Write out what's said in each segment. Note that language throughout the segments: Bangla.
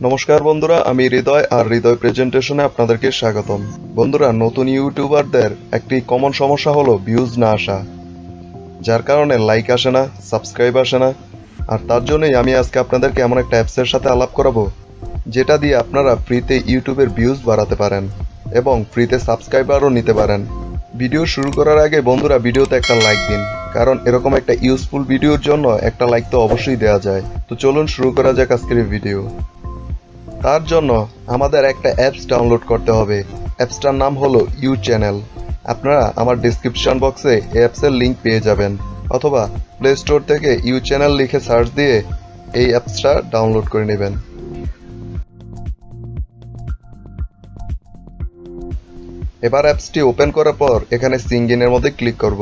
নমস্কার বন্ধুরা, আমি হৃদয় আর হৃদয় প্রেজেন্টেশনে আপনাদেরকে স্বাগতম। বন্ধুরা, নতুন ইউটিউবারদের একটি কমন সমস্যা হলো ভিউজ না আসা, যার কারণে লাইক আসে না, সাবস্ক্রাইব আসে না। আর তার জন্যই আমি আজকে আপনাদেরকে এমন একটা অ্যাপসের সাথে আলাপ করাবো, যেটা দিয়ে আপনারা ফ্রিতে ইউটিউবের ভিউজ বাড়াতে পারেন এবং ফ্রিতে সাবস্ক্রাইবারও নিতে পারেন। ভিডিও শুরু করার আগে বন্ধুরা ভিডিওতে একটা লাইক দিন, কারণ এরকম একটা ইউজফুল ভিডিওর জন্য একটা লাইক তো অবশ্যই দেওয়া যায়। তো চলুন শুরু করা যাক আজকের এই ভিডিও। তার জন্য আমাদের একটা অ্যাপস ডাউনলোড করতে হবে। অ্যাপসটার নাম হলো ইউ চ্যানেল। আপনারা আমার ডেসক্রিপশন বক্সে এই অ্যাপসের লিঙ্ক পেয়ে যাবেন, অথবা প্লে স্টোর থেকে ইউ চ্যানেল লিখে সার্চ দিয়ে এই অ্যাপসটা ডাউনলোড করে নেবেন। এবার অ্যাপসটি ওপেন করার পর এখানে সিঙ্গিনের মধ্যে ক্লিক করব।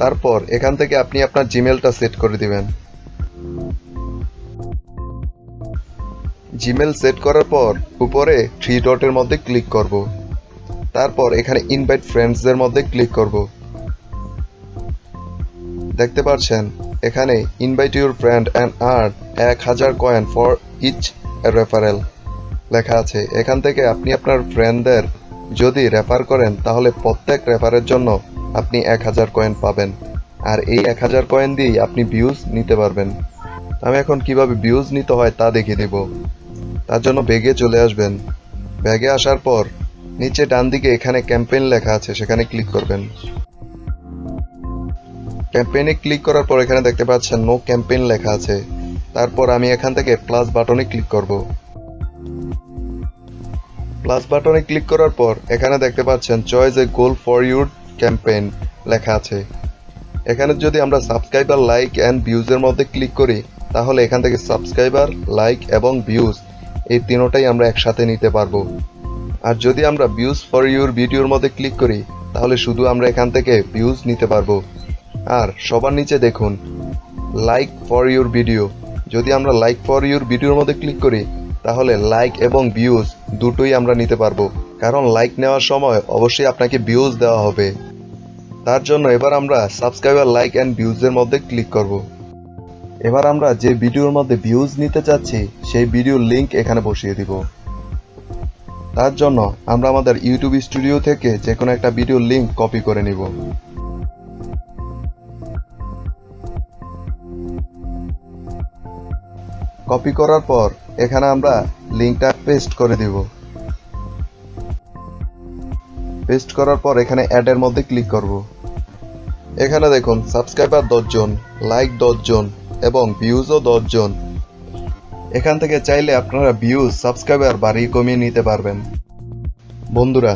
তারপর এখান থেকে আপনি আপনার জিমেলটা সেট করে দিবেন। জিমেল সেট করার পর উপরে থ্রি ডটের মধ্যে ক্লিক করব। তারপর এখানে ইনভাইট ফ্রেন্ডসদের মধ্যে ক্লিক করব। দেখতে পাচ্ছেন এখানে invite your friend and earn 1000 coin for each referral লেখা আছে। এখান থেকে আপনি আপনার ফ্রেন্ডদের যদি রেফার করেন তাহলে প্রত্যেক রেফারের জন্য আপনি 1000 কয়েন পাবেন, আর এই 1000 কয়েন দিয়েই আপনি ভিউজ নিতে পারবেন। আমি এখন কিভাবে ভিউজ নিতে হয় তা দেখিয়ে দেব। তার জন্য ব্যাগে চলে আসবেন। ব্যাগে আসার পর নিচে ডান দিকে এখানে ক্যাম্পেইন লেখা আছে, সেখানে ক্লিক করবেন। ক্যাম্পেইনে ক্লিক করার পর এখানে দেখতে পাচ্ছেন নো ক্যাম্পেইন লেখা আছে। তারপর আমি এখান থেকে প্লাস বাটনে ক্লিক করব। প্লাস বাটনে ক্লিক করার পর এখানে দেখতে পাচ্ছেন choice A goal for your campaign লেখা আছে। এখানে যদি আমরা সাবস্ক্রাইবার, লাইক অ্যান্ড ভিউজের মধ্যে ক্লিক করি তাহলে এখান থেকে সাবস্ক্রাইবার, লাইক এবং ভিউজ এই তিনটাই আমরা একসাথে নিতে পারবো। আর যদি আমরা ভিউজ ফর ইউর ভিডিওর মধ্যে ক্লিক করি তাহলে শুধু আমরা এখান থেকে ভিউজ নিতে পারবো। আর সবার নিচে দেখুন লাইক ফর ইউর ভিডিও। যদি আমরা লাইক ফর ইউর ভিডিওর মধ্যে ক্লিক করি তাহলে লাইক এবং ভিউজ দুটোই আমরা নিতে পারবো, কারণ লাইক নেওয়ার সময় অবশ্যই আপনাকে ভিউজ দেওয়া হবে। তার জন্য এবার আমরা সাবস্ক্রাইবার, লাইক অ্যান্ড ভিউজের মধ্যে ক্লিক করব। এবার আমরা যে ভিডিওর মধ্যে ভিউজ নিতে চাচ্ছি সেই ভিডিওর লিংক এখানে বসিয়ে দিব। তার জন্য আমরা আমাদের ইউটিউব স্টুডিও থেকে যে কোনো একটা ভিডিওর লিংক কপি করে নিব। কপি করার পর এখানে আমরা লিংকটা পেস্ট করে দিব। পেস্ট করার পর এখানে অ্যাড এর মধ্যে ক্লিক করব। এখানে দেখুন সাবস্ক্রাইবার 10 জন, লাইক 10 জন এবং ভিউজও 10 জন। এখান থেকে চাইলে আপনারা ভিউজ, সাবস্ক্রাইবার বাড়িয়ে কমিয়ে নিতে পারবেন। বন্ধুরা,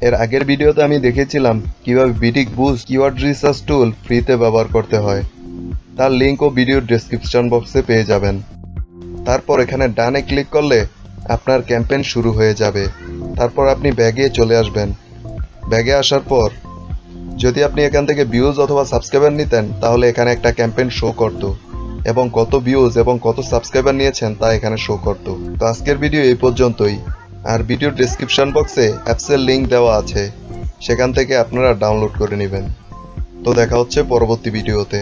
এর আগের ভিডিওতে আমি দেখিয়েছিলাম কিভাবে বিডিক বুস্ট কিওয়ার্ড রিসার্চ টুল ফ্রিতে ব্যবহার করতে হয়। তার লিঙ্কও ভিডিওর ডেসক্রিপশন বক্সে পেয়ে যাবেন। তারপর এখানে ডানে ক্লিক করলে আপনার ক্যাম্পেইন শুরু হয়ে যাবে। তারপর আপনি ব্যাগে চলে আসবেন। ব্যাগে আসার পর যদি আপনি এখান থেকে ভিউজ অথবা সাবস্ক্রাইবার নিতেন তাহলে এখানে একটা ক্যাম্পেইন শো করত এবং কত ভিউজ এবং কত সাবস্ক্রাইবার নিয়েছেন তা এখানে শো করত। তো আজকের ভিডিও এই পর্যন্তই। আর ভিডিওর ডেসক্রিপশন বক্সে অ্যাপসের লিঙ্ক দেওয়া আছে, সেখান থেকে আপনারা ডাউনলোড করে নেবেন। তো দেখা হচ্ছে পরবর্তী ভিডিওতে।